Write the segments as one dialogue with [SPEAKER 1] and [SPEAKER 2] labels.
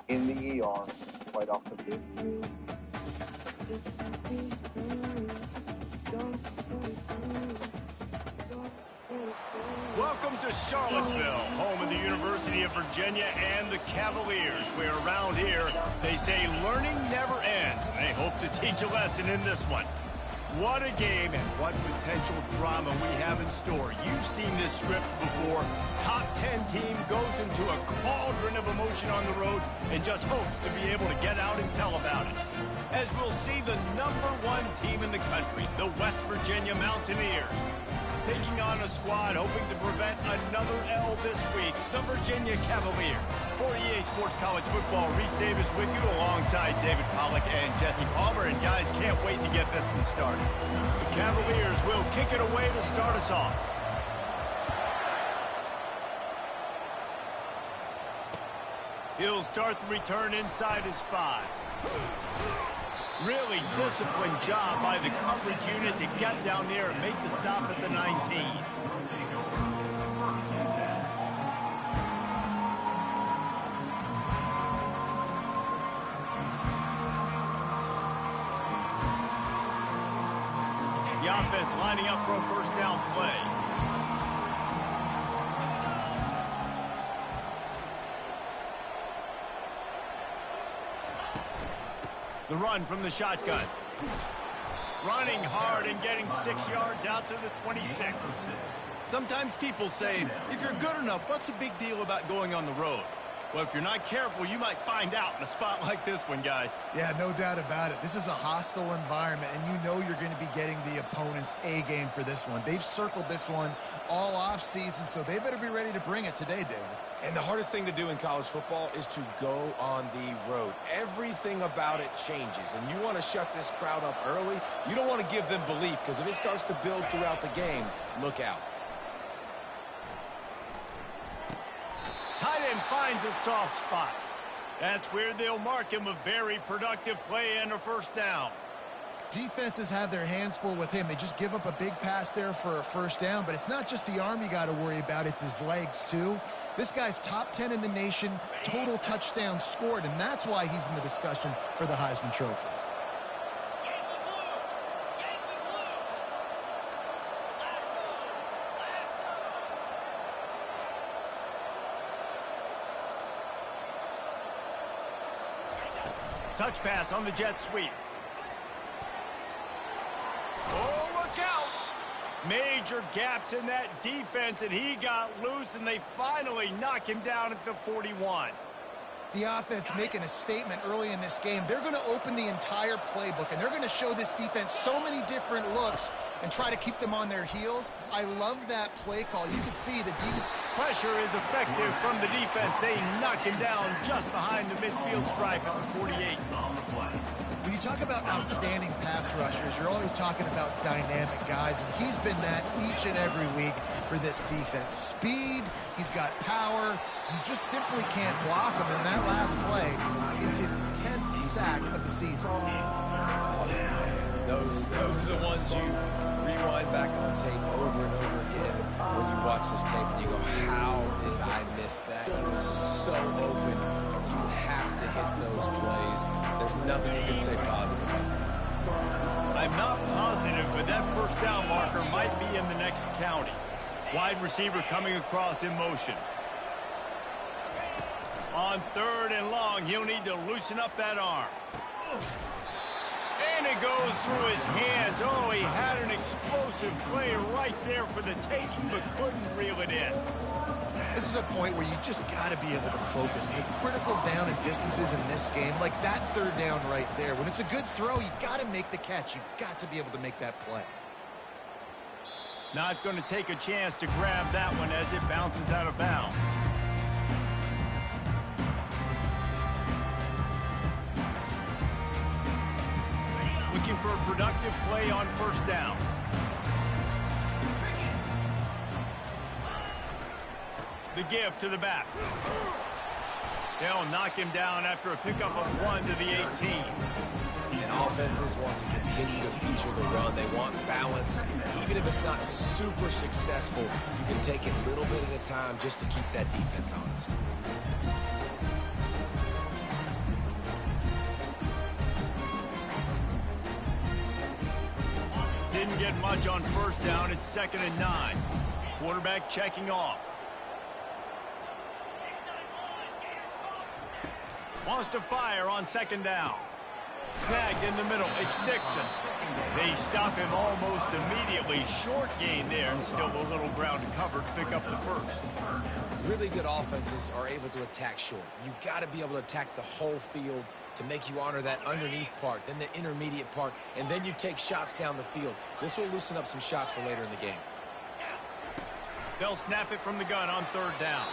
[SPEAKER 1] in the ER quite often too.
[SPEAKER 2] Welcome to Charlottesville, home of the University of Virginia and the Cavaliers, where around here they say learning never ends, and they hope to teach a lesson in this one. What a game and what potential drama we have in store. You've seen this script before. Top 10 team goes into a cauldron of emotion on the road and just hopes to be able to get out and tell about it. As we'll see the #1 team in the country, the West Virginia Mountaineers, taking on a squad hoping to prevent another L this week, the Virginia Cavaliers. For EA Sports College Football, Reese Davis with you alongside David Pollack and Jesse Palmer. And guys, can't wait to get this one started. The Cavaliers will kick it away to start us off. He'll start the return inside his 5. Really disciplined job by the coverage unit to get down there and make the stop at the 19. The offense lining up for a first down play. The run from the shotgun. Running hard and getting 6 yards out to the 26. Sometimes people say, if you're good enough, what's the big deal about going on the road? Well, if you're not careful, you might find out in a spot like this one, guys.
[SPEAKER 3] Yeah, no doubt about it. This is a hostile environment, and you know you're going to be getting the opponent's A game for this one. They've circled this one all offseason, so they better be ready to bring it today, David.
[SPEAKER 4] And the hardest thing to do in college football is to go on the road. Everything about it changes, and you want to shut this crowd up early. You don't want to give them belief, because if it starts to build throughout the game, look out.
[SPEAKER 2] Tight end finds a soft spot. That's where they'll mark him a very productive play and a first down.
[SPEAKER 3] Defenses have their hands full with him. They just give up a big pass there for a first down, but it's not just the arm you got to worry about, it's his legs too. This guy's top 10 in the nation, total touchdowns scored, and that's why he's in the discussion for the Heisman Trophy.
[SPEAKER 2] Touch pass on the jet sweep. Oh, look out! Major gaps in that defense, and he got loose, and they finally knock him down at the 41.
[SPEAKER 3] The offense making a statement early in this game. They're going to open the entire playbook, and they're going to show this defense so many different looks and try to keep them on their heels. I love that play call. You can see the deep
[SPEAKER 2] pressure is effective from the defense. They knock him down just behind the midfield stripe at the 48.
[SPEAKER 3] When you talk about outstanding pass rushers, you're always talking about dynamic guys, and he's been that each and every week for this defense. Speed, he's got power, you just simply can't block him, and that last play is his 10th sack of the season.
[SPEAKER 4] Oh, man. Those are the ones you rewind back on tape over and over again when you watch this tape and you go, how did I miss that? He was so open. You have to hit those plays. There's nothing you can say positive about that.
[SPEAKER 2] I'm not positive, but that first down marker might be in the next county. Wide receiver coming across in motion. On 3rd and long, he'll need to loosen up that arm. And it goes through his hands. Oh, he had an explosive play right there for the taking, but couldn't reel it in.
[SPEAKER 3] This is a point where you just got to be able to focus. The critical down and distances in this game, like that 3rd down right there. When it's a good throw, you got to make the catch. You've got to be able to make that play.
[SPEAKER 2] Not going to take a chance to grab that one as it bounces out of bounds. Looking for a productive play on first down. The give to the back. They'll knock him down after a pickup of 1 to the 18.
[SPEAKER 4] And offenses want to continue to feature the run. They want balance. Even if it's not super successful, you can take it little bit at a time just to keep that defense honest.
[SPEAKER 2] get much on first down. It's 2nd and 9. Quarterback checking off. Wants to fire on 2nd down. Snagged in the middle. It's Dixon. They stop him almost immediately. Short gain there, and still a little ground to cover to pick up the first.
[SPEAKER 4] Really good offenses are able to attack short. You got to be able to attack the whole field to make you honor that underneath part, then the intermediate part, and then you take shots down the field. This will loosen up some shots for later in the game.
[SPEAKER 2] They'll snap it from the gun on 3rd down.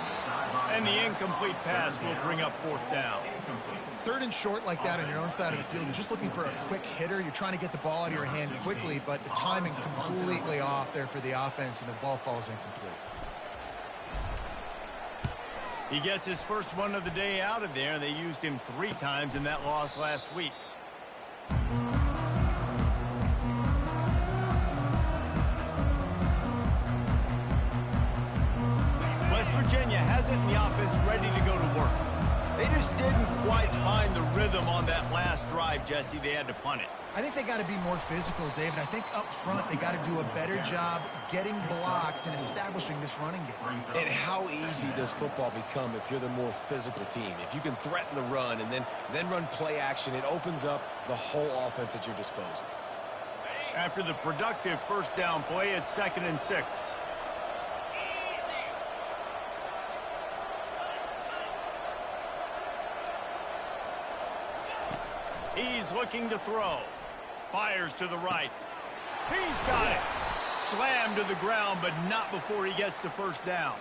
[SPEAKER 2] And the incomplete pass will bring up 4th down.
[SPEAKER 3] 3rd and short like that on your own side of the field, you're just looking for a quick hitter. You're trying to get the ball out of your hand quickly, but the timing completely off there for the offense, and the ball falls incomplete.
[SPEAKER 2] He gets his first one of the day out of there. They used him 3 times in that loss last week. West Virginia has it in the offense ready to go to work. They just didn't quite find the rhythm on that last drive, Jesse. They had to punt it.
[SPEAKER 3] I think they got to be more physical, David. I think up front they got to do a better job getting blocks and establishing this running game.
[SPEAKER 4] And how easy does football become if you're the more physical team? If you can threaten the run and then run play action, it opens up the whole offense at your disposal.
[SPEAKER 2] After the productive first down play, it's 2nd and 6. He's looking to throw. Fires to the right. He's got it. Slammed to the ground, but not before he gets to first down.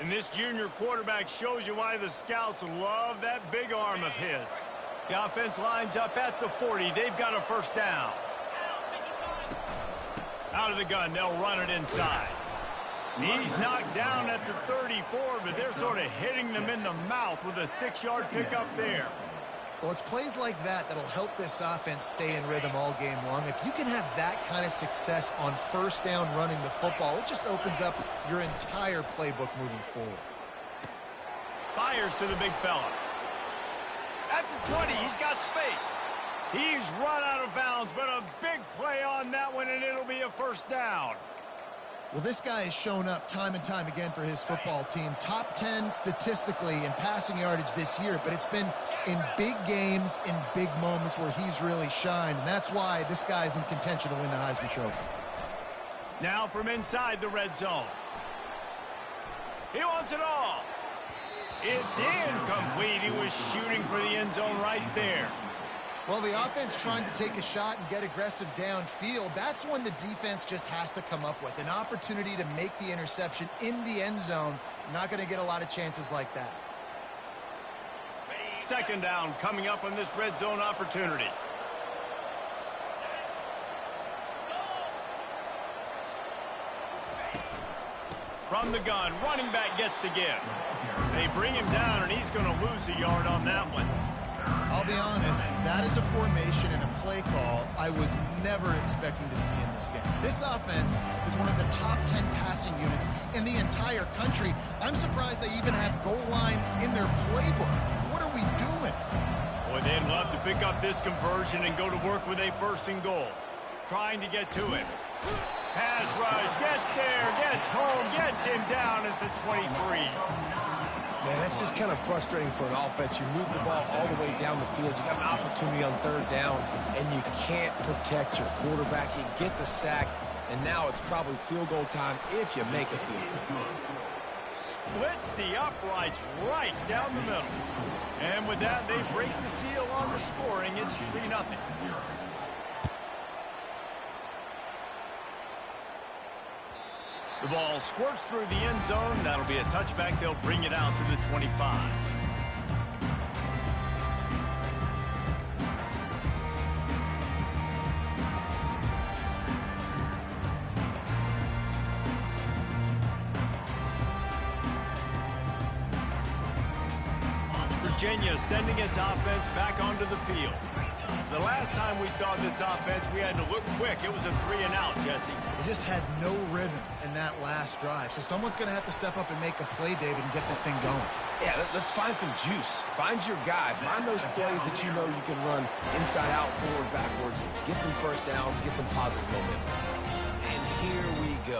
[SPEAKER 2] And this junior quarterback shows you why the scouts love that big arm of his. The offense lines up at the 40. They've got a first down. Out of the gun, they'll run it inside. He's knocked down at the 34, but they're sort of hitting them in the mouth with a 6-yard pickup there.
[SPEAKER 3] Well, it's plays like that that'll help this offense stay in rhythm all game long. If you can have that kind of success on first down running the football, it just opens up your entire playbook moving forward.
[SPEAKER 2] Fires to the big fella. At the 20, he's got space. He's run out of bounds, but a big play on that one, and it'll be a first down.
[SPEAKER 3] Well, this guy has shown up time and time again for his football team. Top 10 statistically in passing yardage this year, but it's been in big games, in big moments where he's really shined. And that's why this guy's in contention to win the Heisman Trophy.
[SPEAKER 2] Now from inside the red zone. He wants it all. It's incomplete. He was shooting for the end zone right there.
[SPEAKER 3] Well, the offense trying to take a shot and get aggressive downfield, that's when the defense just has to come up with an opportunity to make the interception in the end zone. Not going to get a lot of chances like that.
[SPEAKER 2] 2nd down coming up on this red zone opportunity. From the gun, running back gets to give. They bring him down, and he's going to lose a yard on that one.
[SPEAKER 3] I'll be honest, that is a formation and a play call I was never expecting to see in this game. This offense is one of the top 10 passing units in the entire country. I'm surprised they even have goal line in their playbook. What are we doing?
[SPEAKER 2] Boy, they'd love to pick up this conversion and go to work with a 1st and goal. Trying to get to it. Pass rush, gets there, gets home, gets him down at the 23.
[SPEAKER 4] Man, that's just kind of frustrating for an offense. You move the ball all the way down the field. You got an opportunity on 3rd down, and you can't protect your quarterback. You get the sack, and now it's probably field goal time if you make a field goal.
[SPEAKER 2] Splits the uprights right down the middle. And with that, they break the seal on the scoring. It's 3-0. The ball squirts through the end zone. That'll be a touchback. They'll bring it out to the 25. Virginia sending its offense back onto the field. The last time we saw this offense, we had to look quick. It was a 3-and-out, Jesse.
[SPEAKER 3] They just had no rhythm in that last drive. So someone's going to have to step up and make a play, David, and get this thing going.
[SPEAKER 4] Yeah, let's find some juice. Find your guy. Find those plays that you know you can run inside out, forward, backwards. Get some first downs. Get some positive momentum.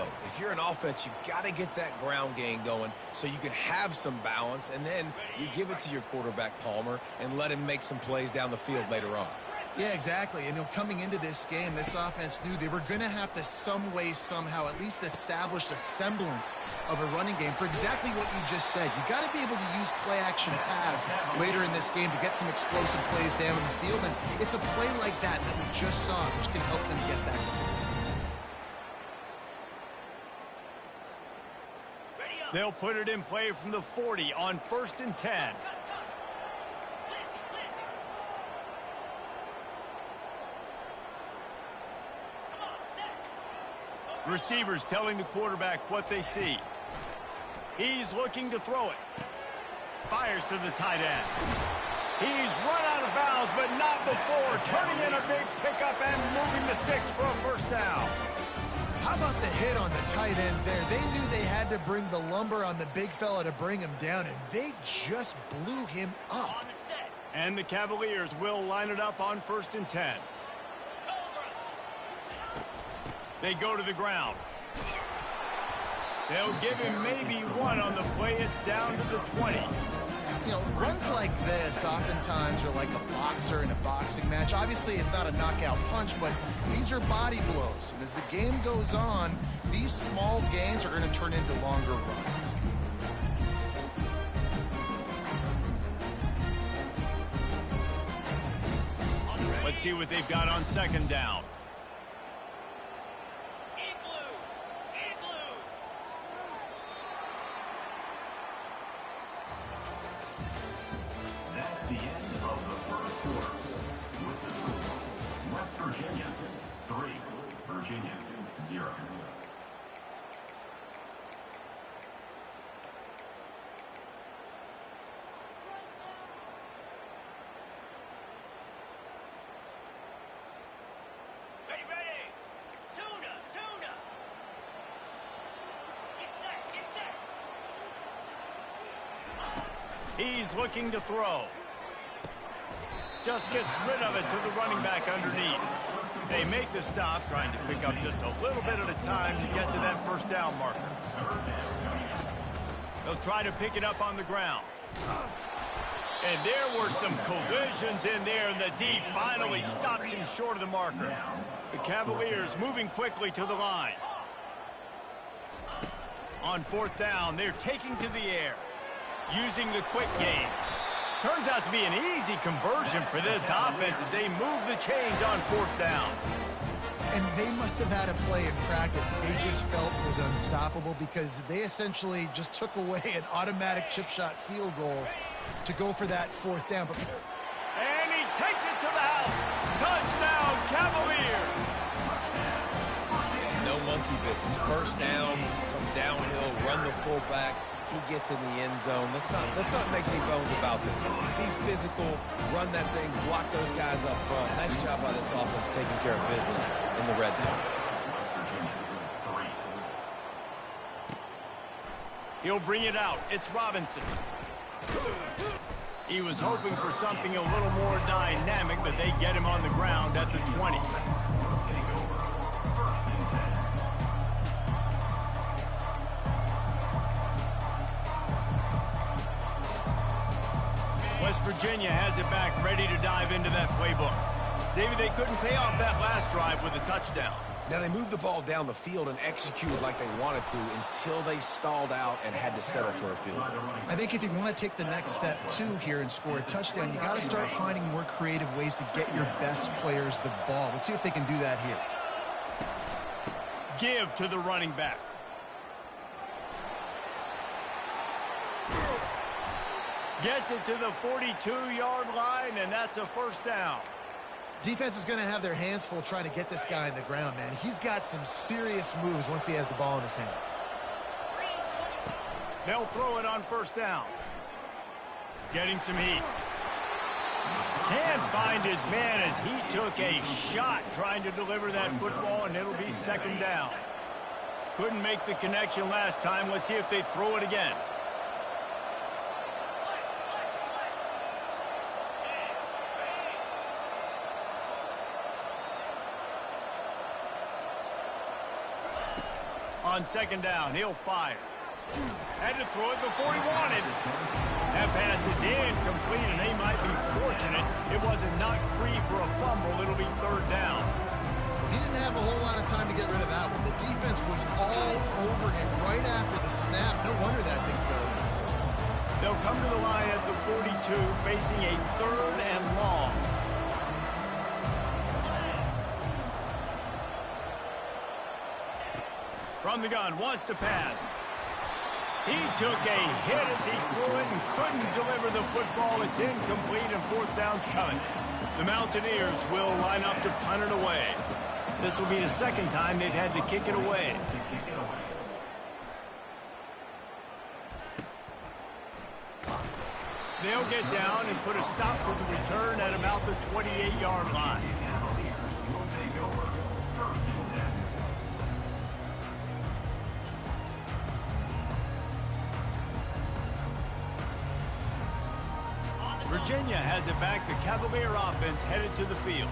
[SPEAKER 4] go. If you're an offense, you got to get that ground game going so you can have some balance, and then you give it to your quarterback, Palmer, and let him make some plays down the field later on.
[SPEAKER 3] Yeah, exactly. And coming into this game, this offense knew they were going to have to some way, somehow, at least establish a semblance of a running game for exactly what you just said. You got to be able to use play-action pass later in this game to get some explosive plays down in the field. And it's a play like that that we just saw, which can help them get that.
[SPEAKER 2] They'll put it in play from the 40 on 1st and 10. Receivers telling the quarterback what they see. He's looking to throw it. Fires to the tight end. He's run out of bounds, but not before turning in a big pickup and moving the sticks for a first down.
[SPEAKER 3] How about the hit on the tight end there? They knew they had to bring the lumber on the big fella to bring him down, and they just blew him up.
[SPEAKER 2] And the Cavaliers will line it up on 1st and 10. They go to the ground. They'll give him maybe one on the play. It's down to the 20.
[SPEAKER 3] You know, runs like this oftentimes are like a boxer in a boxing match. Obviously, it's not a knockout punch, but these are body blows. And as the game goes on, these small gains are going to turn into longer runs.
[SPEAKER 2] Let's see what they've got on 2nd down.
[SPEAKER 5] The end of the first quarter with the score West Virginia 3, Virginia 0.
[SPEAKER 2] Ready. Tuna. Get set. He's looking to throw. Just gets rid of it to the running back underneath. They make the stop, trying to pick up just a little bit at a time to get to that first down marker. They'll try to pick it up on the ground. And there were some collisions in there, and the D finally stops him short of the marker. The Cavaliers moving quickly to the line. On 4th down, they're taking to the air, using the quick game. Turns out to be an easy conversion for this offense as they move the chains on 4th down.
[SPEAKER 3] And they must have had a play in practice that they just felt was unstoppable because they essentially just took away an automatic chip shot field goal to go for that 4th down.
[SPEAKER 2] And he takes it to the house. Touchdown, Cavaliers.
[SPEAKER 4] No monkey business. First down, come downhill, run the fullback. He gets in the end zone. Let's not make any bones about this. Be physical, run that thing, block those guys up front. Nice job by this offense taking care of business in the red zone.
[SPEAKER 2] He'll bring it out. It's Robinson. He was hoping for something a little more dynamic, but they get him on the ground at the 20. West Virginia has it back, ready to dive into that playbook. David, they couldn't pay off that last drive with a touchdown.
[SPEAKER 4] Now, they moved the ball down the field and executed like they wanted to until they stalled out and had to settle for a field goal.
[SPEAKER 3] I think if you want to take the next step, too, here and score a touchdown, you got to start finding more creative ways to get your best players the ball. Let's see if they can do that here.
[SPEAKER 2] Give to the running back. Gets it to the 42-yard line, and that's a first down.
[SPEAKER 3] Defense is going to have their hands full trying to get this guy in the ground, man. He's got some serious moves once he has the ball in his hands.
[SPEAKER 2] They'll throw it on 1st down. Getting some heat. Can't find his man as he took a shot trying to deliver that football, and it'll be 2nd down. Couldn't make the connection last time. Let's see if they throw it again. On second down, he'll fire. Had to throw it before he wanted. That pass is incomplete, and they might be fortunate it wasn't knocked free for a fumble. It'll be third down.
[SPEAKER 3] He didn't have a whole lot of time to get rid of that one. The defense was all over him right after the snap. No wonder that thing fell.
[SPEAKER 2] They'll come to the line at the 42, facing a third and long. From the gun, wants to pass. He took a hit as he threw it and couldn't deliver the football. It's incomplete and fourth down's coming. The Mountaineers will line up to punt it away. This will be the second time they've had to kick it away. They'll get down and put a stop to the return at about the 28-yard line. Virginia has it back. The Cavalier offense headed to the field.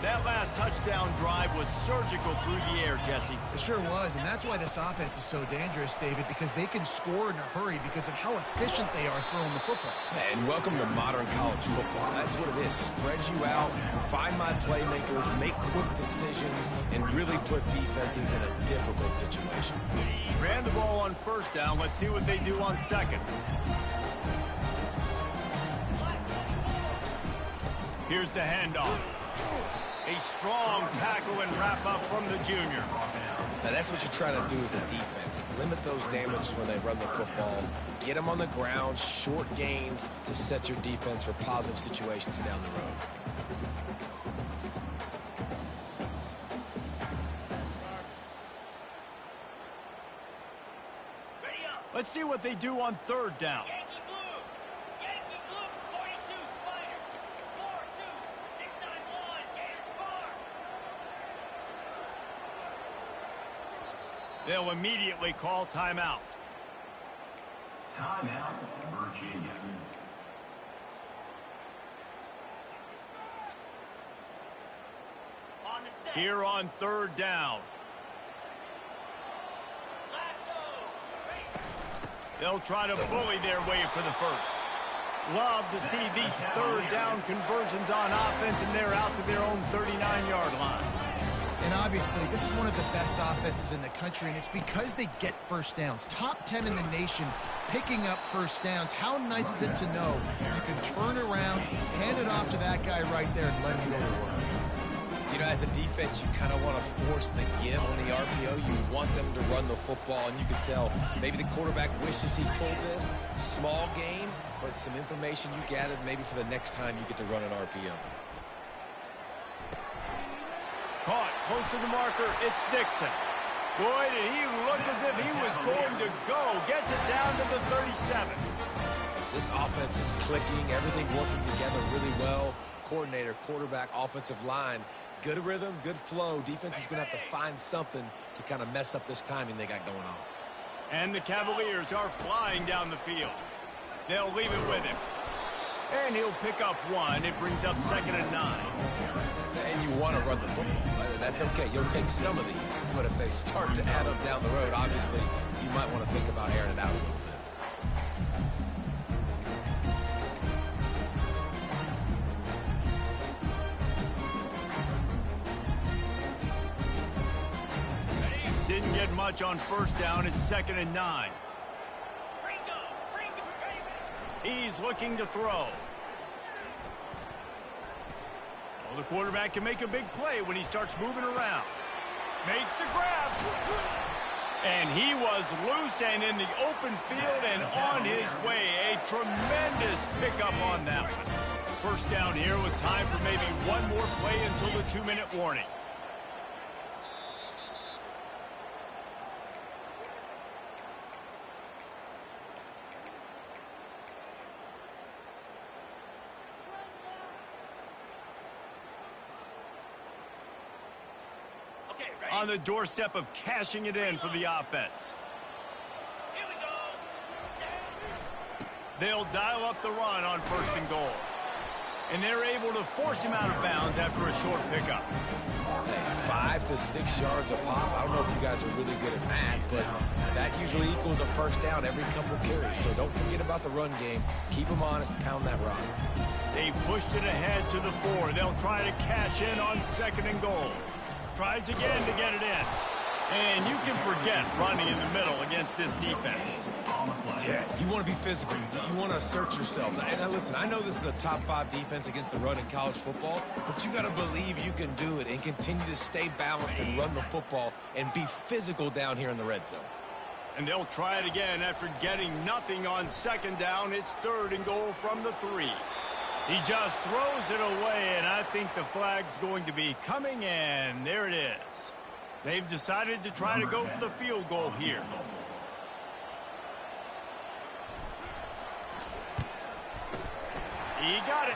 [SPEAKER 2] That last touchdown drive was surgical through the air, Jesse.
[SPEAKER 3] It sure was, and that's why this offense is so dangerous, David, because they can score in a hurry because of how efficient they are throwing the football.
[SPEAKER 4] And welcome to modern college football. That's what it is. Spread you out, find my playmakers, make quick decisions, and really put defenses in a difficult situation.
[SPEAKER 2] Ran the ball on first down. Let's see what they do on second. Here's the handoff. A strong tackle and wrap up from the junior.
[SPEAKER 4] Now that's what you're trying to do as a defense. Limit those damages when they run the football. Get them on the ground, short gains to set your defense for positive situations down the road.
[SPEAKER 2] Let's see what they do on third down. They'll immediately call timeout.
[SPEAKER 5] Timeout, Virginia.
[SPEAKER 2] Here on third down. They'll try to bully their way for the first. Love to see these third down conversions on offense, and they're out to their own 39-yard line.
[SPEAKER 3] And obviously, this is one of the best offenses in the country, and it's because they get first downs. Top 10 in the nation picking up first downs. How nice is it to know you can turn around, hand it off to that guy right there, and let him go to work?
[SPEAKER 4] You know, as a defense, you kind of want to force the give on the RPO. You want them to run the football, and you can tell maybe the quarterback wishes he pulled this. Small game, but some information you gathered maybe for the next time you get to run an RPO.
[SPEAKER 2] Caught close to the marker. It's Dixon. Boy, did he look as if he was going to go. Gets it down to the 37.
[SPEAKER 4] This offense is clicking. Everything working together really well. Coordinator, quarterback, offensive line. Good rhythm, good flow. Defense is going to have to find something to kind of mess up this timing they got going on.
[SPEAKER 2] And the Cavaliers are flying down the field. They'll leave it with him. And he'll pick up one. It brings up 2nd and 9.
[SPEAKER 4] And you want to run the football. That's okay. You'll take some of these. But if they start to add up down the road, obviously, you might want to think about airing it out a little bit.
[SPEAKER 2] Didn't get much on first down. It's 2nd and 9. He's looking to throw. Well, the quarterback can make a big play when he starts moving around. Makes the grab. And he was loose and in the open field and on his way. A tremendous pickup on that one. First down here with time for maybe one more play until the 2-minute warning. On the doorstep of cashing it in for the offense.
[SPEAKER 6] Here we go.
[SPEAKER 2] They'll dial up the run on 1st and goal. And they're able to force him out of bounds after a short pickup.
[SPEAKER 4] Hey, 5 to 6 yards a pop. I don't know if you guys are really good at math, but that usually equals a first down every couple carries. So don't forget about the run game. Keep them honest, pound that rock.
[SPEAKER 2] They've pushed it ahead to the 4. They'll try to cash in on 2nd and goal. Tries again to get it in. And you can forget running in the middle against this defense.
[SPEAKER 4] Yeah, you want to be physical. You want to assert yourselves. And listen, I know this is a top 5 defense against the run in college football, but you got to believe you can do it and continue to stay balanced and run the football and be physical down here in the red zone.
[SPEAKER 2] And they'll try it again after getting nothing on 2nd down. It's 3rd and goal from the 3. He just throws it away, and I think the flag's going to be coming, and there it is. They've decided to try to go for the field goal here. He got it.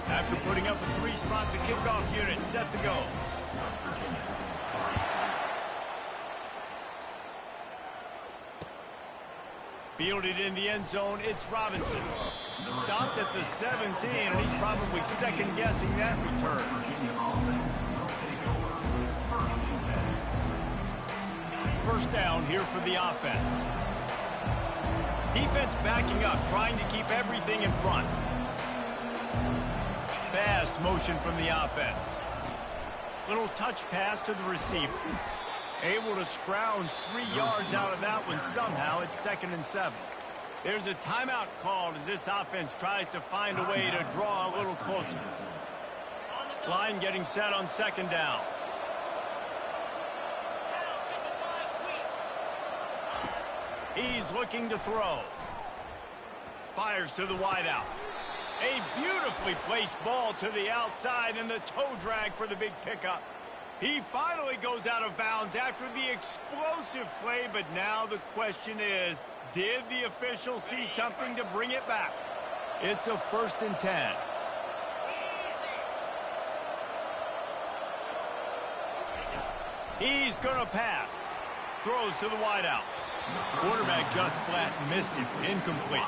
[SPEAKER 2] After putting up a 3-spot, the kickoff unit set to go. Fielded in the end zone, it's Robinson. Stopped at the 17, and he's probably second-guessing that return. First down here for the offense. Defense backing up, trying to keep everything in front. Fast motion from the offense. Little touch pass to the receiver. Able to scrounge 3 yards out of that one somehow. It's 2nd and 7. There's a timeout called as this offense tries to find a way to draw a little closer. Line getting set on 2nd down. He's looking to throw. Fires to the wideout. A beautifully placed ball to the outside and the toe drag for the big pickup. He finally goes out of bounds after the explosive play, but now the question is, did the official see something to bring it back? It's a 1st and 10. He's going to pass. Throws to the wideout. Quarterback just flat missed him. Incomplete.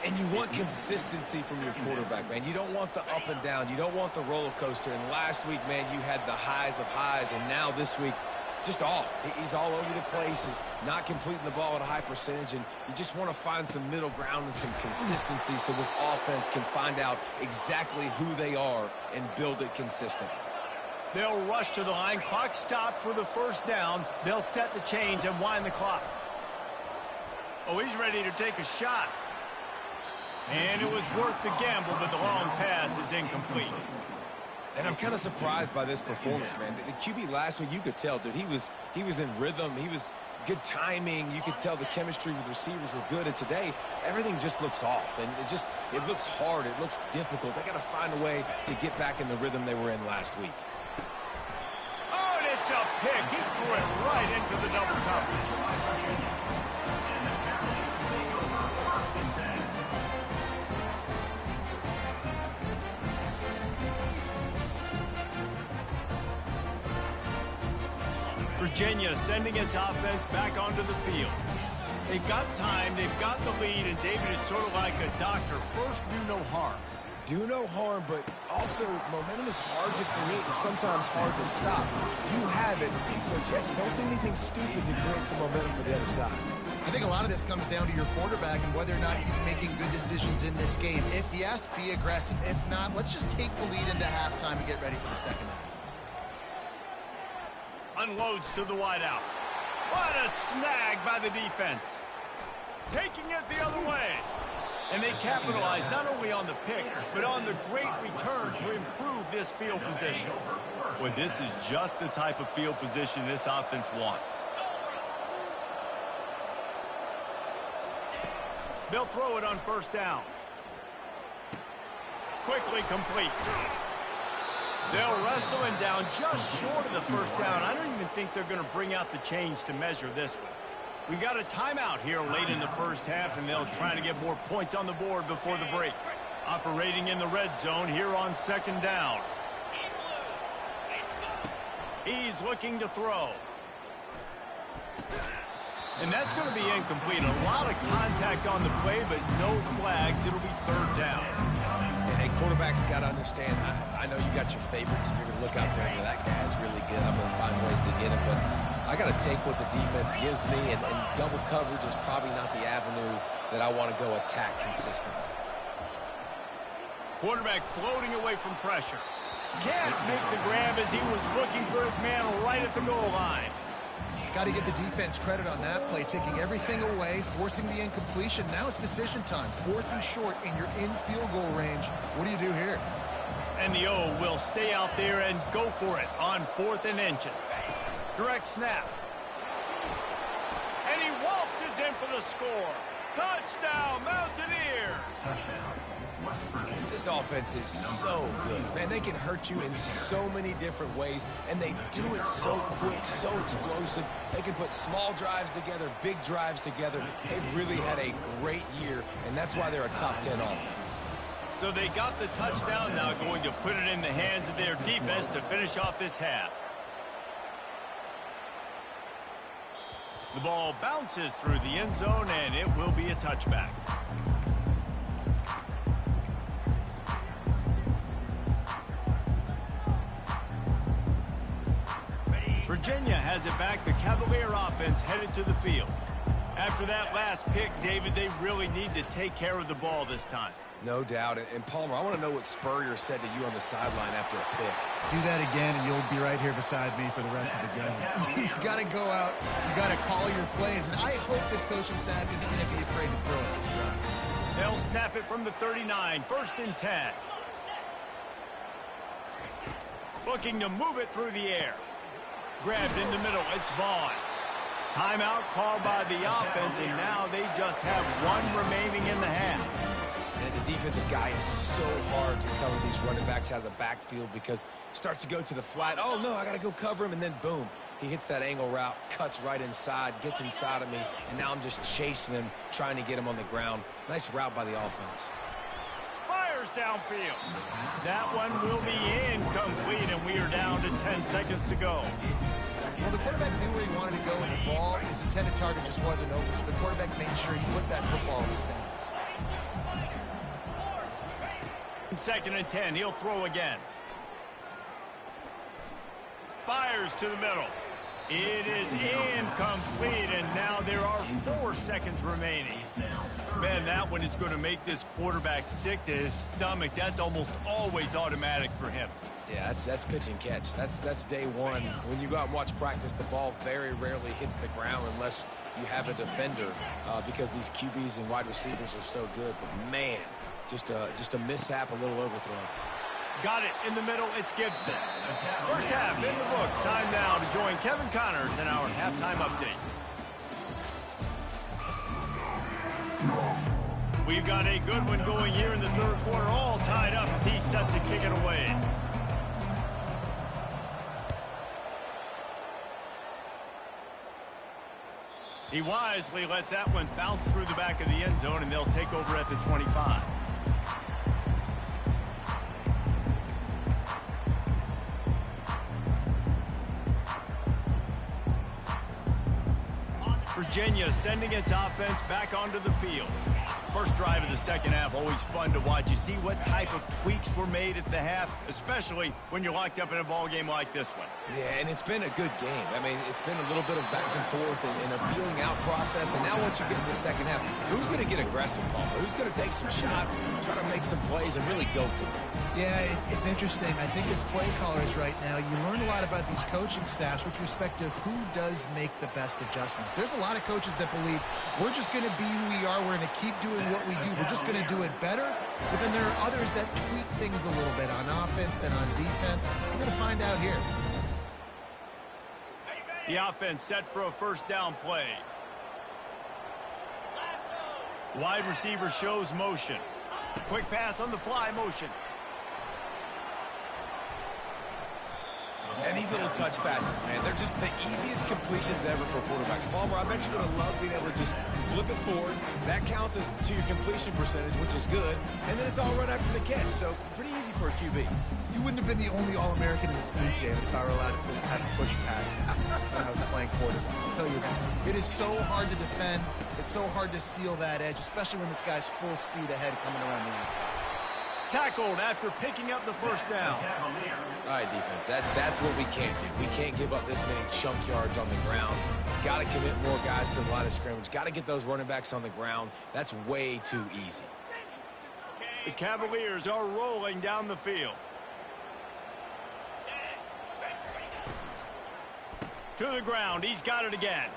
[SPEAKER 4] And you want consistency from your quarterback, man. You don't want the up and down. You don't want the roller coaster. And last week, man, you had the highs of highs. And now this week, just off. He's all over the place. He's not completing the ball at a high percentage. And you just want to find some middle ground and some consistency so this offense can find out exactly who they are and build it consistent.
[SPEAKER 2] They'll rush to the line. Clock stopped for the 1st down. They'll set the chains and wind the clock. Oh, he's ready to take a shot. And it was worth the gamble, but the long pass is incomplete.
[SPEAKER 4] And I'm kind of surprised by this performance, man. The QB last week, you could tell, dude, he was in rhythm. He was good timing. You could tell the chemistry with receivers were good. And today, everything just looks off. And it looks hard. It looks difficult. They got to find a way to get back in the rhythm they were in last week.
[SPEAKER 2] Oh, and it's a pick. He threw it right into the double coverage. Virginia sending its offense back onto the field. They've got time, they've got the lead, and David, it's sort of like a doctor. First, do no harm.
[SPEAKER 4] Do no harm, but also momentum is hard to create and sometimes hard to stop. You have it, so Jesse, don't do anything stupid to create some momentum for the other side.
[SPEAKER 3] I think a lot of this comes down to your quarterback and whether or not he's making good decisions in this game. If yes, be aggressive. If not, let's just take the lead into halftime and get ready for the 2nd half.
[SPEAKER 2] Unloads to the wideout. What a snag by the defense. Taking it the other way. And they capitalize not only on the pick, but on the great return to improve this field position. Well, this is just the type of field position this offense wants. They'll throw it on 1st down. Quickly complete. They'll wrestle him down just short of the 1st down. I don't even think they're going to bring out the chains to measure this one. We got a timeout here late in the 1st half, and they'll try to get more points on the board before the break. Operating in the red zone here on 2nd down. He's looking to throw. And that's going to be incomplete. A lot of contact on the play, but no flags. It'll be third down.
[SPEAKER 4] Hey, quarterbacks got to understand, I know you got your favorites, and you're going to look out there and go, that guy's really good. I'm going to find ways to get him, but I got to take what the defense gives me, and double coverage is probably not the avenue that I want to go attack consistently.
[SPEAKER 2] Quarterback floating away from pressure. Can't make the grab as he was looking for his man right at the goal line.
[SPEAKER 3] Got to give the defense credit on that play, taking everything away, forcing the incompletion. Now it's decision time. 4th and short, and you're in field goal range. What do you do here?
[SPEAKER 2] And the O will stay out there and go for it on 4th and inches. Direct snap. And he waltzes in for the score. Touchdown, Mountaineers!
[SPEAKER 5] Touchdown, West Virginia.
[SPEAKER 4] This offense is so good. Man, they can hurt you in so many different ways, and they do it so quick, so explosive. They can put small drives together, big drives together. They've really had a great year, and that's why they're a top 10 offense.
[SPEAKER 2] So they got the touchdown, now going to put it in the hands of their defense to finish off this half. The ball bounces through the end zone, and it will be a touchback. Virginia has it back. The Cavalier offense headed to the field. After that last pick, David, they really need to take care of the ball this time.
[SPEAKER 4] No doubt. And Palmer, I want to know what Spurrier said to you on the sideline after a pick.
[SPEAKER 3] Do that again, and you'll be right here beside me for the rest of the game. You got to go out. You got to call your plays. And I hope this coaching staff isn't going to be afraid to throw at this drive.
[SPEAKER 2] They'll snap it from the 39. 1st and 10. Looking to move it through the air. Grabbed in the middle. It's Vaughn. Timeout called by the offense, and now they just have 1 remaining in the half.
[SPEAKER 4] And as a defensive guy, it's so hard to cover these running backs out of the backfield because he starts to go to the flat. Oh, no, I got to go cover him, and then boom. He hits that angle route, cuts right inside, gets inside of me, and now I'm just chasing him, trying to get him on the ground. Nice route by the offense.
[SPEAKER 2] Fires downfield. That one will be incomplete, and we are down to 10 seconds to go.
[SPEAKER 3] Well, the quarterback knew where he wanted to go with the ball. His intended target just wasn't open, so the quarterback made sure he put that football in the stands.
[SPEAKER 2] 2nd and 10. He'll throw again. Fires to the middle. It is incomplete, and now there are 4 seconds remaining. Man, that one is going to make this quarterback sick to his stomach. That's almost always automatic for him.
[SPEAKER 4] Yeah, that's pitch and catch. That's day one. When you go out and watch practice, the ball very rarely hits the ground unless you have a defender because these QBs and wide receivers are so good. But, man, just a mishap, a little overthrow.
[SPEAKER 2] Got it in the middle. It's Gibson. First half in the books. Time now to join Kevin Connors in our halftime update. We've got a good one going here in the 3rd quarter, all tied up as he's set to kick it away. He wisely lets that one bounce through the back of the end zone, and they'll take over at the 25. Virginia sending its offense back onto the field. First drive of the 2nd half, always fun to watch. You see what type of tweaks were made at the half, especially when you're locked up in a ball game like this one.
[SPEAKER 4] Yeah, and it's been a good game. I mean, it's been a little bit of back and forth and a feeling out process. And now once you get in the 2nd half, who's going to get aggressive, Palmer? Who's going to take some shots, try to make some plays, and really go for it?
[SPEAKER 3] Yeah, it's interesting. I think as play callers right now, you learn a lot about these coaching staffs with respect to who does make the best adjustments. There's a lot of coaches that believe we're just going to be who we are. We're going to keep doing what we do. We're just going to do it better. But then there are others that tweak things a little bit on offense and on defense. We're going to find out here.
[SPEAKER 2] The offense set for a first down play. Wide receiver shows motion. Quick pass on the fly motion.
[SPEAKER 4] And these little touch passes, man, they're just the easiest completions ever for quarterbacks. Palmer, I bet you're going to love being able to just flip it forward. That counts as to your completion percentage, which is good. And then it's all run after the catch. So pretty easy easy for a QB.
[SPEAKER 3] You wouldn't have been the only All-American in this league, David, if I were allowed to have push passes when I was playing quarterback. I'll tell you that. It is so hard to defend. It's so hard to seal that edge, especially when this guy's full speed ahead coming around the inside.
[SPEAKER 2] Tackled after picking up the first down.
[SPEAKER 4] All right, defense, that's what we can't do. We can't give up this many chunk yards on the ground. Got to commit more guys to the line of scrimmage. Got to get those running backs on the ground. That's way too easy.
[SPEAKER 2] The Cavaliers are rolling down the field. To the ground. He's got it again.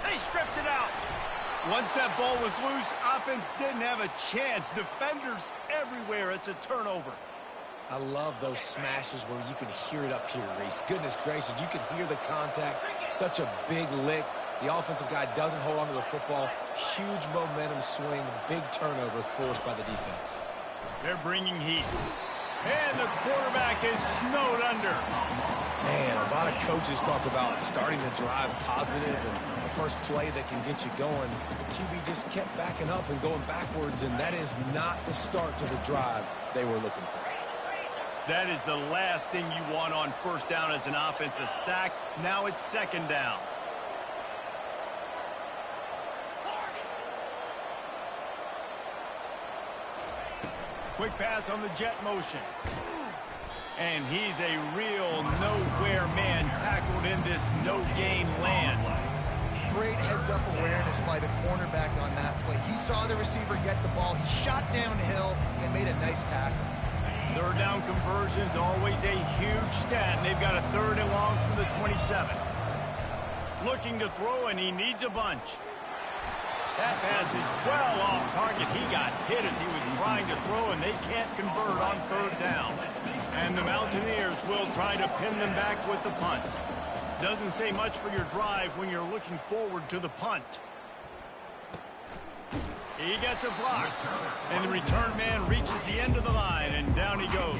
[SPEAKER 2] They stripped it out. Once that ball was loose, offense didn't have a chance. Defenders everywhere. It's a turnover.
[SPEAKER 4] I love those smashes where you can hear it up here, Reese. Goodness gracious, you can hear the contact. Such a big lick. The offensive guy doesn't hold on to the football. Huge momentum swing. Big turnover forced by the defense.
[SPEAKER 2] They're bringing heat. And the quarterback is snowed under.
[SPEAKER 4] Man, a lot of coaches talk about starting the drive positive and the first play that can get you going. The QB just kept backing up and going backwards, and that is not the start to the drive they were looking for.
[SPEAKER 2] That is the last thing you want on first down as an offensive sack. Now it's second down. Quick pass on the jet motion. And he's a real nowhere man tackled in this no-gain land.
[SPEAKER 3] Great heads-up awareness by the cornerback on that play. He saw the receiver get the ball. He shot downhill and made a nice tackle.
[SPEAKER 2] Third down conversion's always a huge stat, and they've got a third and long from the 27. Looking to throw, and he needs a bunch. That pass is well off target. He got hit as he was trying to throw, and they can't convert on third down. And the Mountaineers will try to pin them back with the punt. Doesn't say much for your drive when you're looking forward to the punt. He gets a block, and the return man reaches the end of the line, and down he goes.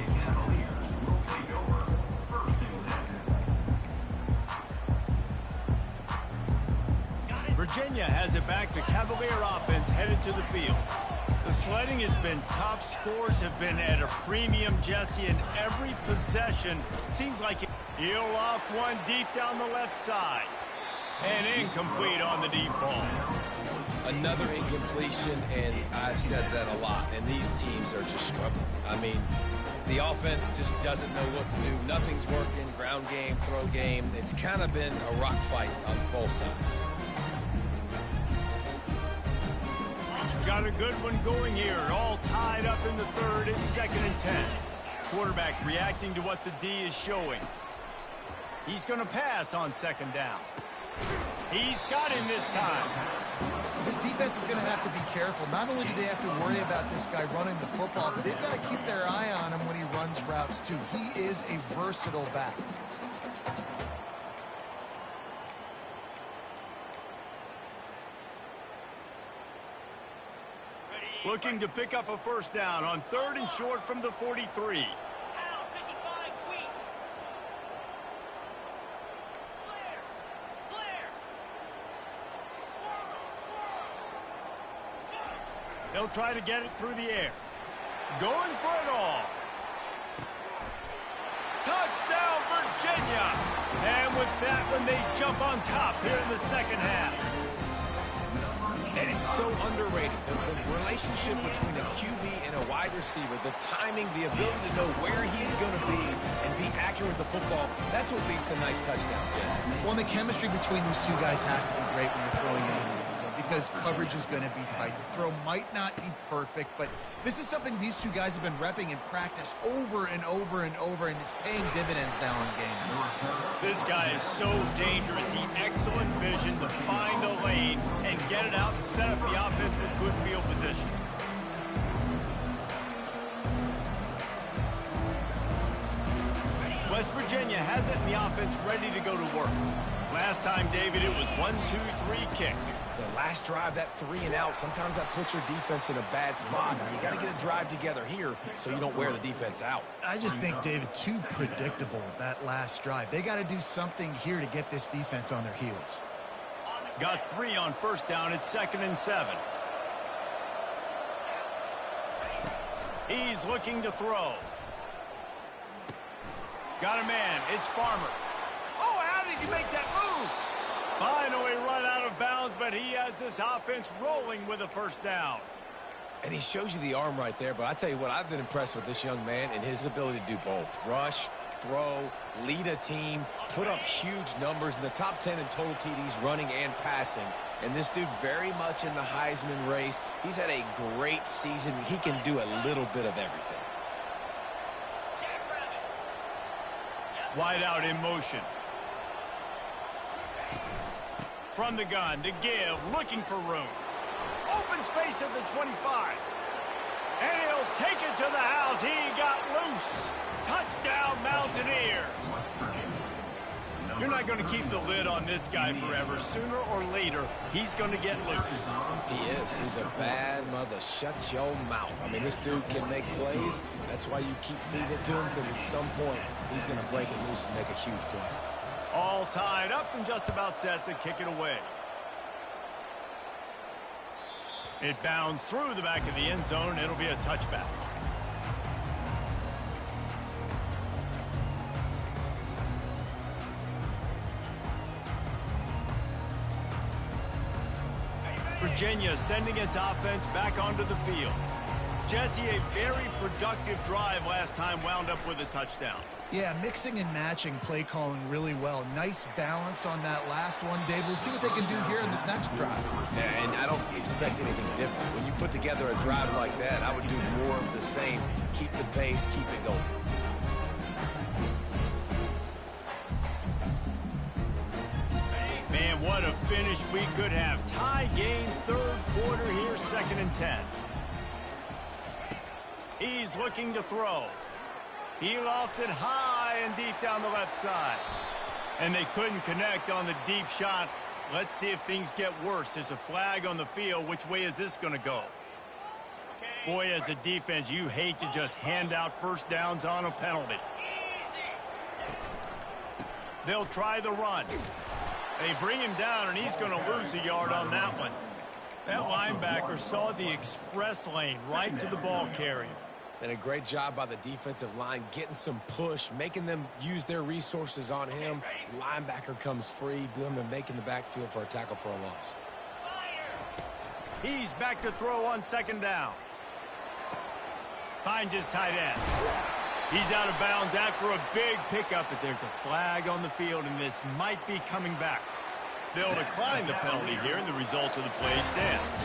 [SPEAKER 2] Virginia has it back. The Cavalier offense headed to the field. The sledding has been tough. Scores have been at a premium, Jesse, and every possession seems like he'll off one deep down the left side. And incomplete on the deep ball.
[SPEAKER 4] Another incompletion, and I've said that a lot, and these teams are just struggling. I mean, the offense just doesn't know what to do. Nothing's working. Ground game, throw game. It's kind of been a rock fight on both sides.
[SPEAKER 2] Got a good one going here. All tied up in the third. It's 2nd and 10. Quarterback reacting to what the D is showing. He's going to pass on second down. He's got him this time.
[SPEAKER 3] This defense is going to have to be careful. Not only do they have to worry about this guy running the football, but they've got to keep their eye on him when he runs routes too. He is a versatile back.
[SPEAKER 2] Looking to pick up a first down on 3rd and short from the 43. They'll try to get it through the air. Going for it all. Touchdown, Virginia! And with that one, they jump on top here in the second half.
[SPEAKER 4] And it's so underrated. The relationship between a QB and a wide receiver, the timing, the ability to know where he's going to be and be accurate with the football, that's what leads to nice touchdowns, Jesse.
[SPEAKER 3] Well, the chemistry between these two guys has to be great when you're throwing into the end zone because coverage is going to be tight. The throw might not be perfect, but this is something these two guys have been repping in practice over and over and over, and it's paying dividends now in game.
[SPEAKER 2] This guy is so dangerous. He excellent vision to find a lane and get it out and set up the offense with good field position. West Virginia has it, and the offense ready to go to work. Last time, David, it was 1-2-3 kick.
[SPEAKER 4] The last drive, that 3 and out, sometimes that puts your defense in a bad spot. You got to get a drive together here so you don't wear the defense out.
[SPEAKER 3] I just think, David, too predictable, that last drive. They got to do something here to get this defense on their heels.
[SPEAKER 2] Got 3 on first down. It's 2nd and 7. He's looking to throw. Got a man. It's Farmer. Oh, how did he make that move? Finally run out of bounds, but he has this offense rolling with a first down.
[SPEAKER 4] And he shows you the arm right there, but I tell you what, I've been impressed with this young man and his ability to do both. Rush, throw, lead a team, put up huge numbers in the top 10 in total TDs running and passing. And this dude very much in the Heisman race. He's had a great season. He can do a little bit of everything.
[SPEAKER 2] Wide out in motion. From the gun to give, looking for room. Open space at the 25. And he'll take it to the house. He got loose. Touchdown, Mountaineers. You're not going to keep the lid on this guy forever. Sooner or later, he's going to get loose.
[SPEAKER 4] He is. He's a bad mother. Shut your mouth. I mean, this dude can make plays. That's why you keep feeding it to him, because at some point, he's going to break it loose and make a huge play.
[SPEAKER 2] All tied up and just about set to kick it away. It bounds through the back of the end zone. It'll be a touchback. Virginia sending its offense back onto the field. Jesse, a very productive drive last time wound up with a touchdown.
[SPEAKER 3] Yeah, mixing and matching play calling really well. Nice balance on that last one, Dave. Let's see what they can do here in this next drive.
[SPEAKER 4] Yeah, and I don't expect anything different. When you put together a drive like that, I would do more of the same. Keep the pace, keep it going.
[SPEAKER 2] Man, what a finish we could have. Tie game, third quarter here, 2nd and 10. He's looking to throw. He lofted high and deep down the left side. And they couldn't connect on the deep shot. Let's see if things get worse. There's a flag on the field. Which way is this going to go? Boy, as a defense, you hate to just hand out first downs on a penalty. They'll try the run. They bring him down, and he's going to lose a yard on that one. That linebacker saw the express lane right to the ball carrier.
[SPEAKER 4] And a great job by the defensive line getting some push, making them use their resources on him. Linebacker comes free, boom, and making the backfield for a tackle for a loss.
[SPEAKER 2] He's back to throw on 2nd down. Finds his tight end. He's out of bounds after a big pickup, but there's a flag on the field, and this might be coming back. They'll decline the penalty here, and the result of the play stands.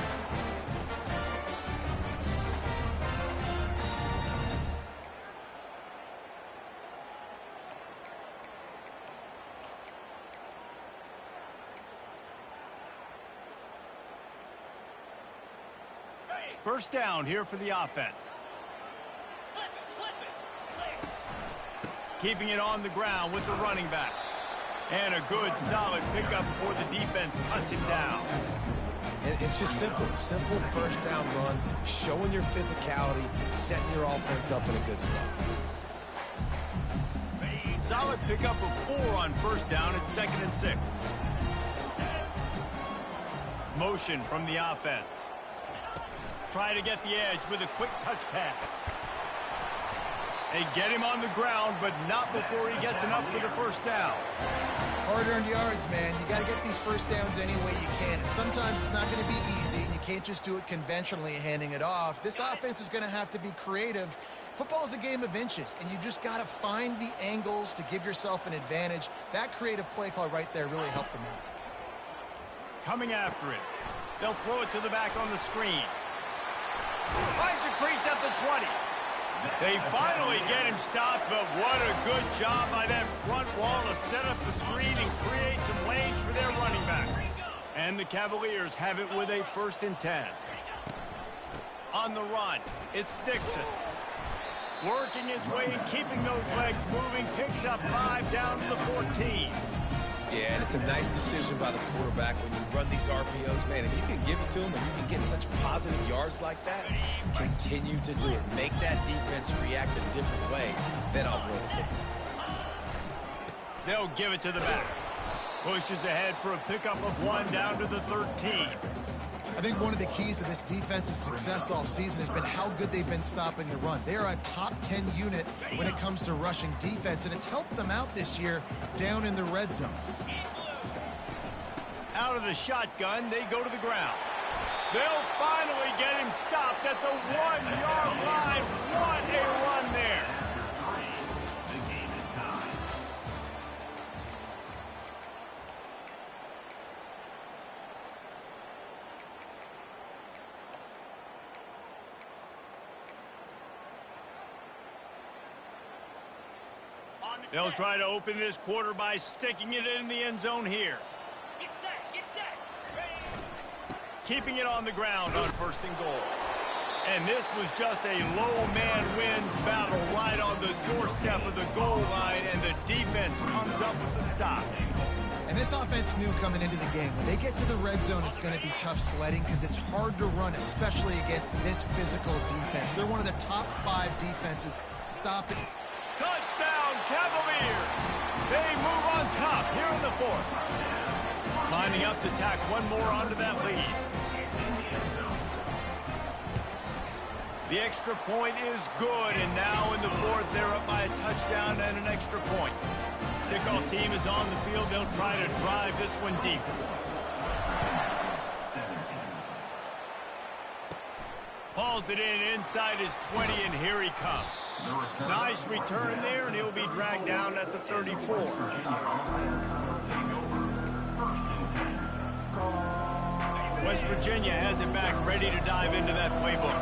[SPEAKER 2] First down here for the offense. Keeping it on the ground with the running back. And a good, solid pickup before the defense cuts him down.
[SPEAKER 4] And it's just simple. Simple first down run, showing your physicality, setting your offense up in a good spot.
[SPEAKER 2] Solid pickup of 4 on first down at 2nd and 6. Motion from the offense. Try to get the edge with a quick touch pass. They get him on the ground, but not before he gets enough for the first down.
[SPEAKER 3] Hard-earned yards, man. You got to get these first downs any way you can. And sometimes it's not going to be easy, and you can't just do it conventionally, handing it off. This offense is going to have to be creative. Football is a game of inches, and you just got to find the angles to give yourself an advantage. That creative play call right there really helped them out.
[SPEAKER 2] Coming after it. They'll throw it to the back on the screen. Finds a crease at the 20. They finally get him stopped, but what a good job by that front wall to set up the screen and create some lanes for their running back. And the Cavaliers have it with a 1st and 10. On the run, it's Dixon. Working his way and keeping those legs moving, picks up 5 down to the 14.
[SPEAKER 4] Yeah, and it's a nice decision by the quarterback when you run these RPOs. Man, if you can give it to him and you can get such positive yards like that, continue to do it. Make that defense react a different way, then I'll throw the football.
[SPEAKER 2] They'll give it to the back. Pushes ahead for a pickup of 1 down to the 13.
[SPEAKER 3] I think one of the keys to this defense's success all season has been how good they've been stopping the run. They're a top 10 unit when it comes to rushing defense, and it's helped them out this year down in the red zone.
[SPEAKER 2] Out of the shotgun, they go to the ground. They'll finally get him stopped at the 1-yard line. What a run there.
[SPEAKER 5] The game is tied.
[SPEAKER 2] They'll try to open this quarter by sticking it in the end zone here.
[SPEAKER 6] Get set, get set. Ready.
[SPEAKER 2] Keeping it on the ground on 1st and goal. And this was just a low man wins battle right on the doorstep of the goal line, and the defense comes up with the stop.
[SPEAKER 3] And this offense knew coming into the game, when they get to the red zone, it's going to be tough sledding because it's hard to run, especially against this physical defense. They're one of the top 5 defenses stopping.
[SPEAKER 2] Touchdown, Cavaliers! They move on top here in the 4th. Lining up to tack one more onto that lead. The extra point is good, and now in the 4th, they're up by a touchdown and an extra point. Kickoff team is on the field. They'll try to drive this one deep.
[SPEAKER 5] 17.
[SPEAKER 2] Hauls it in inside his 20, and here he comes. Nice return there, and he'll be dragged down at the 34. West Virginia has it back, ready to dive into that playbook.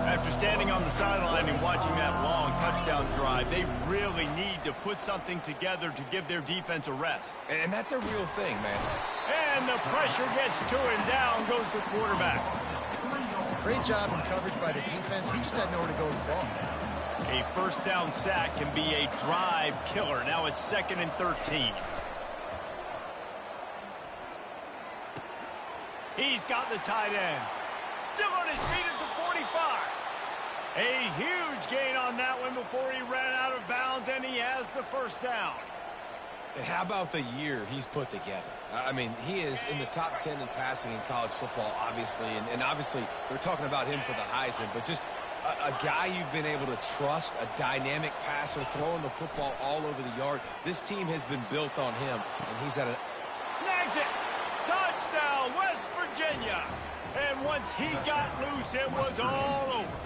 [SPEAKER 2] After standing on the sideline and watching that long touchdown drive, they really need to put something together to give their defense a rest.
[SPEAKER 4] And that's a real thing, man.
[SPEAKER 2] And the pressure gets to him. Down goes the quarterback.
[SPEAKER 3] Great job in coverage by the defense. He just had nowhere to go with the ball.
[SPEAKER 2] A 1st down sack can be a drive killer. Now it's 2nd and 13. He's got the tight end. Still on his feet at the 45. A huge gain on that one before he ran out of bounds, and he has the 1st down.
[SPEAKER 4] And how about the year he's put together? I mean, he is in the top 10 in passing in college football, obviously. And obviously, we're talking about him for the Heisman, but just a guy you've been able to trust, a dynamic passer, throwing the football all over the yard. This team has been built on him, and he's at a...
[SPEAKER 2] Snags it! Touchdown, West Virginia! And once he got loose, it was all over.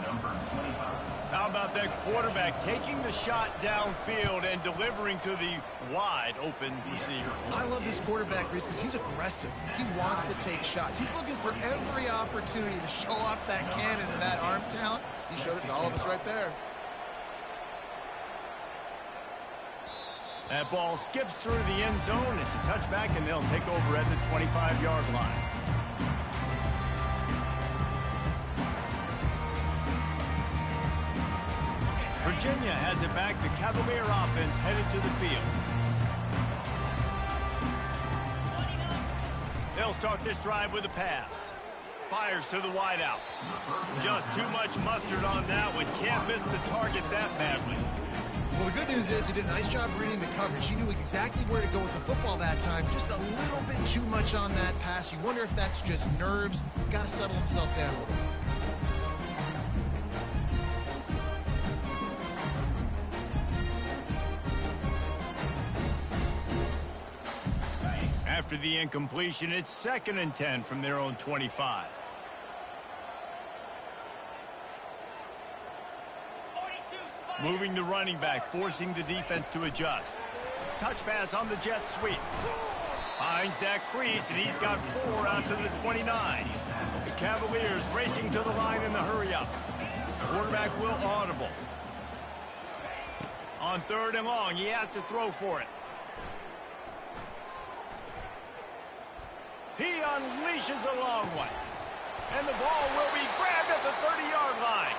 [SPEAKER 5] Number 25.
[SPEAKER 2] How about that quarterback taking the shot downfield and delivering to the wide open receiver?
[SPEAKER 3] I love this quarterback, Reese, because he's aggressive. He wants to take shots. He's looking for every opportunity to show off that cannon and that arm talent. He showed it to all of us right there.
[SPEAKER 2] That ball skips through the end zone. It's a touchback, and they'll take over at the 25-yard line. Virginia has it back. The Cavalier offense headed to the field. They'll start this drive with a pass. Fires to the wideout. Just too much mustard on that one. Can't miss the target that badly.
[SPEAKER 3] Well, the good news is he did a nice job reading the coverage. He knew exactly where to go with the football that time. Just a little bit too much on that pass. You wonder if that's just nerves. He's got to settle himself down a little bit.
[SPEAKER 2] After the incompletion, it's 2nd and 10 from their own 25.
[SPEAKER 6] 42 spot.
[SPEAKER 2] Moving the running back, forcing the defense to adjust. Touch pass on the jet sweep. Finds that crease, and he's got 4 out to the 29. The Cavaliers racing to the line in the hurry-up. Quarterback will audible. On 3rd and long, he has to throw for it. He unleashes a long one. And the ball will be grabbed at the 30-yard line.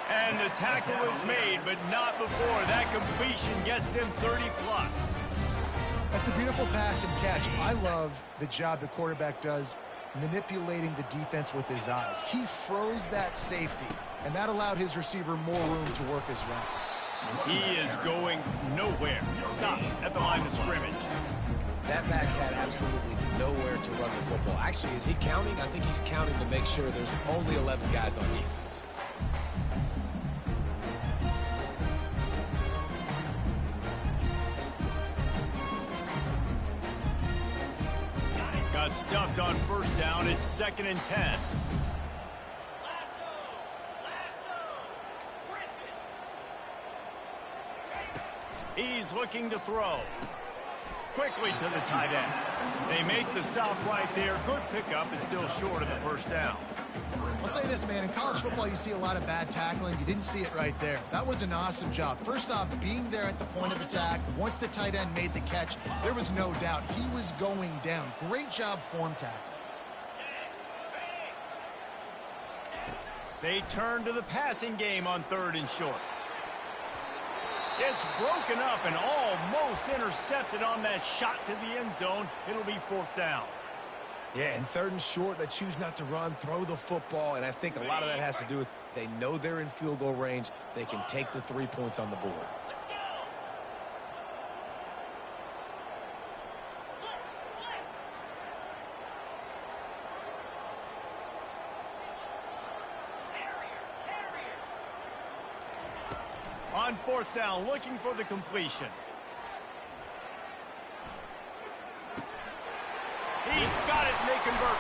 [SPEAKER 2] And the tackle is made, but not before that completion gets them 30-plus.
[SPEAKER 3] That's a beautiful pass and catch. I love the job the quarterback does manipulating the defense with his eyes. He froze that safety, and that allowed his receiver more room to work his route.
[SPEAKER 2] He is going nowhere. Stop at the line of scrimmage.
[SPEAKER 4] That back had absolutely nowhere to run the football. Actually, is he counting? I think he's counting to make sure there's only 11 guys on defense.
[SPEAKER 2] Got stuffed on first down. It's 2nd and 10. He's looking to throw. Quickly to the tight end. They make the stop right there. Good pickup, and still short of the first down.
[SPEAKER 3] I'll say this, man. In college football, you see a lot of bad tackling. You didn't see it right there. That was an awesome job. First off, being there at the point of attack. Once the tight end made the catch, there was no doubt he was going down. Great job form tackle.
[SPEAKER 2] They turn to the passing game on 3rd and short. It's broken up and almost intercepted on that shot to the end zone. It'll be 4th down.
[SPEAKER 4] Yeah, and 3rd and short, they choose not to run, throw the football, and I think a lot of that has to do with they know they're in field goal range. They can take the 3 points on the board.
[SPEAKER 2] On 4th down, looking for the completion. He's got it, and they convert.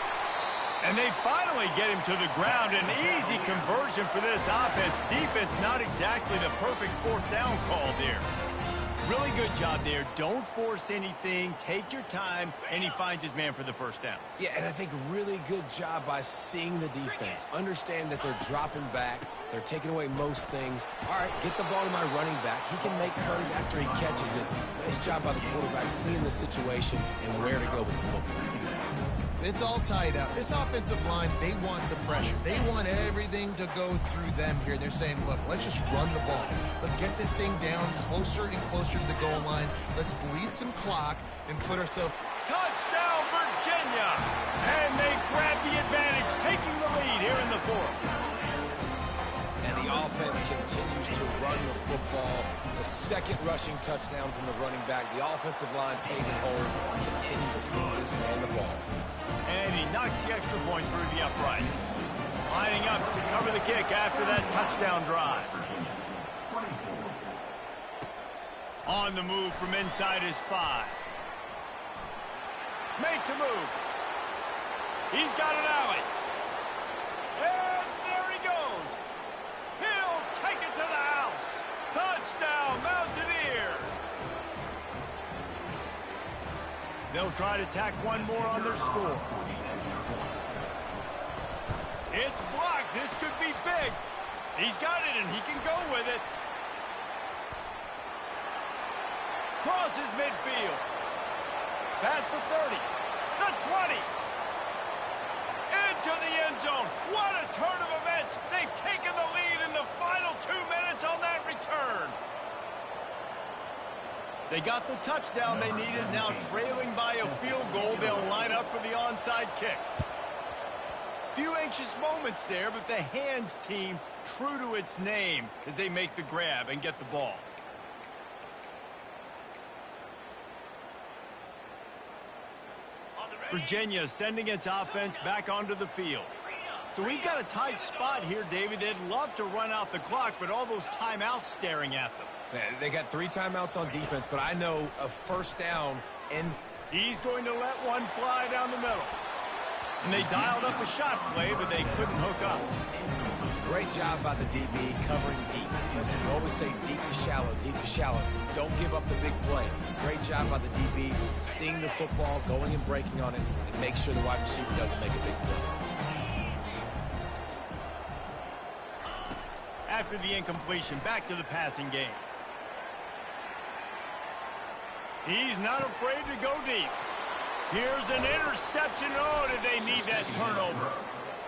[SPEAKER 2] And they finally get him to the ground. An easy conversion for this offense. Defense, not exactly the perfect 4th down call there. Really good job there. Don't force anything. Take your time, and he finds his man for the first down.
[SPEAKER 4] Yeah, and I think really good job by seeing the defense. Understand that they're dropping back. They're taking away most things. All right, get the ball to my running back. He can make plays after he catches it. Nice job by the quarterback seeing the situation and where to go with the football.
[SPEAKER 3] It's all tied up. This offensive line, they want the pressure. They want everything to go through them here. They're saying, look, let's just run the ball. Let's get this thing down closer and closer to the goal line. Let's bleed some clock and put ourselves...
[SPEAKER 2] Touchdown, Virginia! And they grab the advantage, taking the lead here in the 4th.
[SPEAKER 4] And the offense continues to run the football. The 2nd rushing touchdown from the running back. The offensive line paving holes, continue to feed this man the ball.
[SPEAKER 2] And he knocks the extra point through the uprights. Lining up to cover the kick after that touchdown drive. On the move from inside his 5. Makes a move. He's got an alley. And there he goes. He'll take it to the house. Touchdown, Mountaineers. They'll try to tack one more on their score. It's blocked. This could be big. He's got it, and he can go with it. Crosses midfield. Past the 30. The 20. Into the end zone. What a turn of events. They've taken the lead in the final 2 minutes on that return. They got the touchdown they needed. Now trailing by a field goal, they'll line up for the onside kick. Few anxious moments there, but the hands team true to its name as they make the grab and get the ball. Virginia sending its offense back onto the field. So we've got a tight spot here, David. They'd love to run out the clock, but all those timeouts staring at them.
[SPEAKER 4] They got 3 timeouts on defense, but I know a first down ends.
[SPEAKER 2] He's going to let one fly down the middle. And they dialed up a shot play, but they couldn't hook up.
[SPEAKER 4] Great job by the DB covering deep. Listen, you always say deep to shallow, deep to shallow. Don't give up the big play. Great job by the DBs, seeing the football, going and breaking on it, and make sure the wide receiver doesn't make a big play.
[SPEAKER 2] After the incompletion, back to the passing game. He's not afraid to go deep. Here's an interception. Oh, did they need that turnover?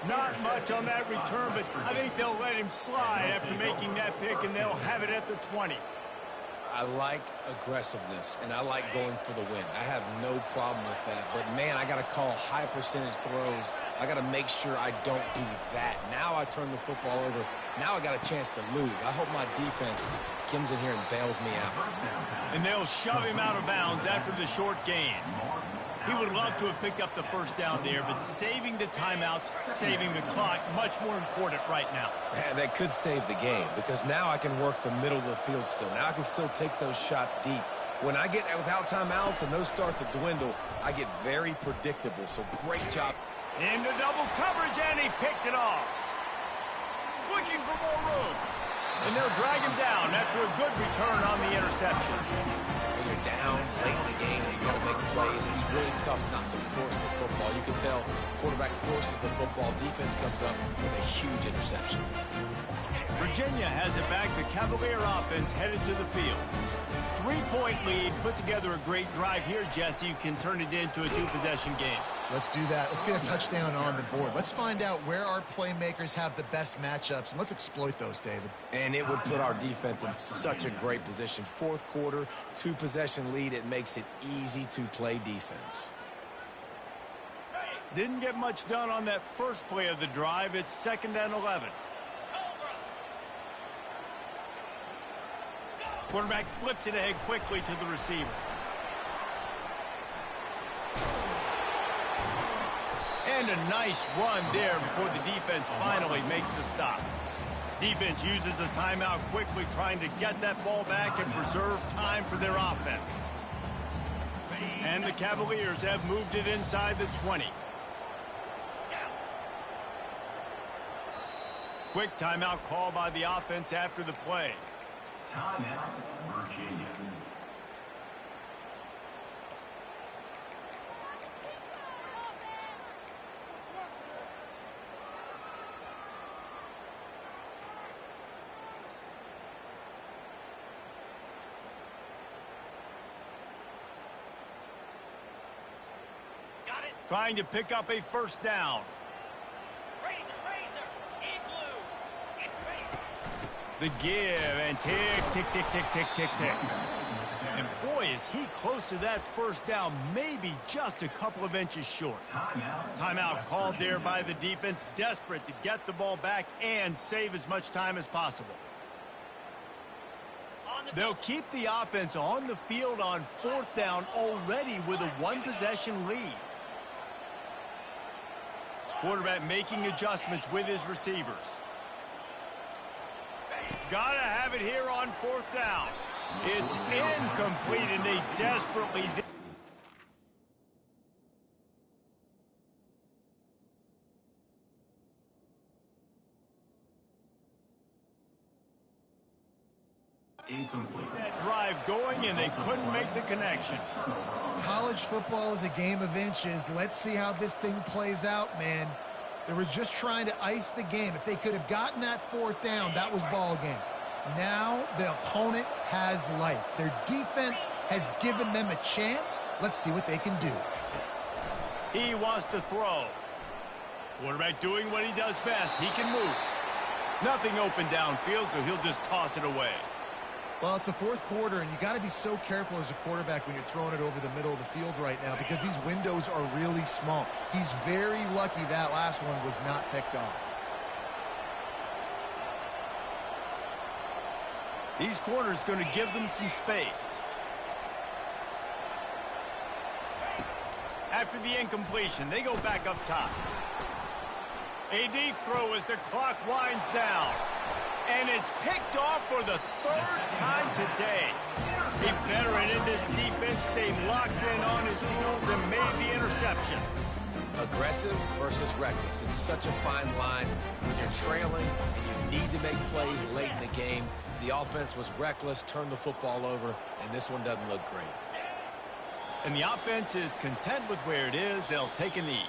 [SPEAKER 2] Not much on that return, but I think they'll let him slide after making that pick, and they'll have it at the 20.
[SPEAKER 4] I like aggressiveness, and I like going for the win. I have no problem with that. But, man, I got to call high percentage throws. I got to make sure I don't do that. Now I turn the football over Now I got a chance to lose. I hope my defense comes in here and bails me out.
[SPEAKER 2] And they'll shove him out of bounds after the short gain. He would love to have picked up the first down there, but saving the timeouts, saving the clock, much more important right now.
[SPEAKER 4] Man, that could save the game because now I can work the middle of the field still. Now I can still take those shots deep. When I get without timeouts and those start to dwindle, I get very predictable. So great job.
[SPEAKER 2] Into double coverage, and he picked it off. Looking for more room. And they'll drag him down after a good return on the interception.
[SPEAKER 4] When you're down late in the game and you got to make plays, it's really tough not to force the football. You can tell quarterback forces the football. Defense comes up with a huge interception.
[SPEAKER 2] Virginia has it back. The Cavalier offense headed to the field. 3-point lead. Put together a great drive here, Jesse. You can turn it into a 2-possession game.
[SPEAKER 3] Let's do that. Let's get a touchdown on the board. Let's find out where our playmakers have the best matchups, and let's exploit those, David.
[SPEAKER 4] And it would put our defense in such a great position. Fourth quarter, 2-possession lead. It makes it easy to play defense.
[SPEAKER 2] Didn't get much done on that first play of the drive. It's 2nd and 11. Quarterback flips it ahead quickly to the receiver. And a nice run there before the defense finally makes the stop. Defense uses a timeout quickly, trying to get that ball back and preserve time for their offense. And the Cavaliers have moved it inside the 20. Quick timeout call by the offense after the play.
[SPEAKER 5] Timeout, Virginia.
[SPEAKER 2] Trying to pick up a first down. The give and tick, tick, tick, tick, tick, tick, tick. And boy, is he close to that first down, maybe just a couple of inches short. Timeout called there by the defense, desperate to get the ball back and save as much time as possible. They'll keep the offense on the field on 4th down already with a 1-possession lead. Quarterback making adjustments with his receivers. Gotta have it here on 4th down. It's incomplete, and they desperately did.
[SPEAKER 5] Incomplete.
[SPEAKER 2] That drive going, and they couldn't make the connection.
[SPEAKER 3] College football is a game of inches. Let's see how this thing plays out, man. They were just trying to ice the game. If they could have gotten that 4th down, that was ball game. Now the opponent has life. Their defense has given them a chance. Let's see what they can do.
[SPEAKER 2] He wants to throw. Quarterback doing what he does best. He can move. Nothing open downfield, so he'll just toss it away.
[SPEAKER 3] Well, it's the 4th quarter, and you got to be so careful as a quarterback when you're throwing it over the middle of the field right now because these windows are really small. He's very lucky that last one was not picked off.
[SPEAKER 2] These corners going to give them some space. After the incompletion, they go back up top. A deep throw as the clock winds down. And it's picked off for the 3rd time today. A veteran in this defense stayed locked in on his heels and made the interception.
[SPEAKER 4] Aggressive versus reckless. It's such a fine line when you're trailing and you need to make plays late in the game. The offense was reckless, turned the football over, and this one doesn't look great.
[SPEAKER 2] And the offense is content with where it is. They'll take a knee.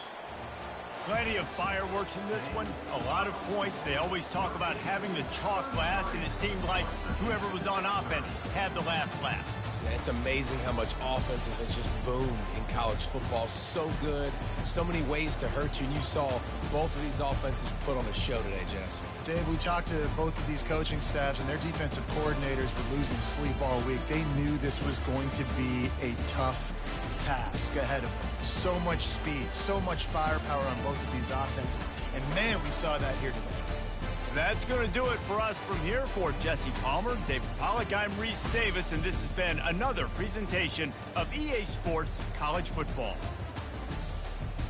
[SPEAKER 2] Plenty of fireworks in this one. A lot of points. They always talk about having the chalk last, and it seemed like whoever was on offense had the last laugh.
[SPEAKER 4] It's amazing how much offense has just boomed in college football. So good. So many ways to hurt you. And you saw both of these offenses put on a show today, Jess.
[SPEAKER 3] Dave, we talked to both of these coaching staffs, and their defensive coordinators were losing sleep all week. They knew this was going to be a tough task ahead of them. So much speed, so much firepower on both of these offenses. And, man, we saw that here today.
[SPEAKER 2] That's going to do it for us from here. For Jesse Palmer, David Pollack, I'm Reese Davis, and this has been another presentation of EA Sports College Football.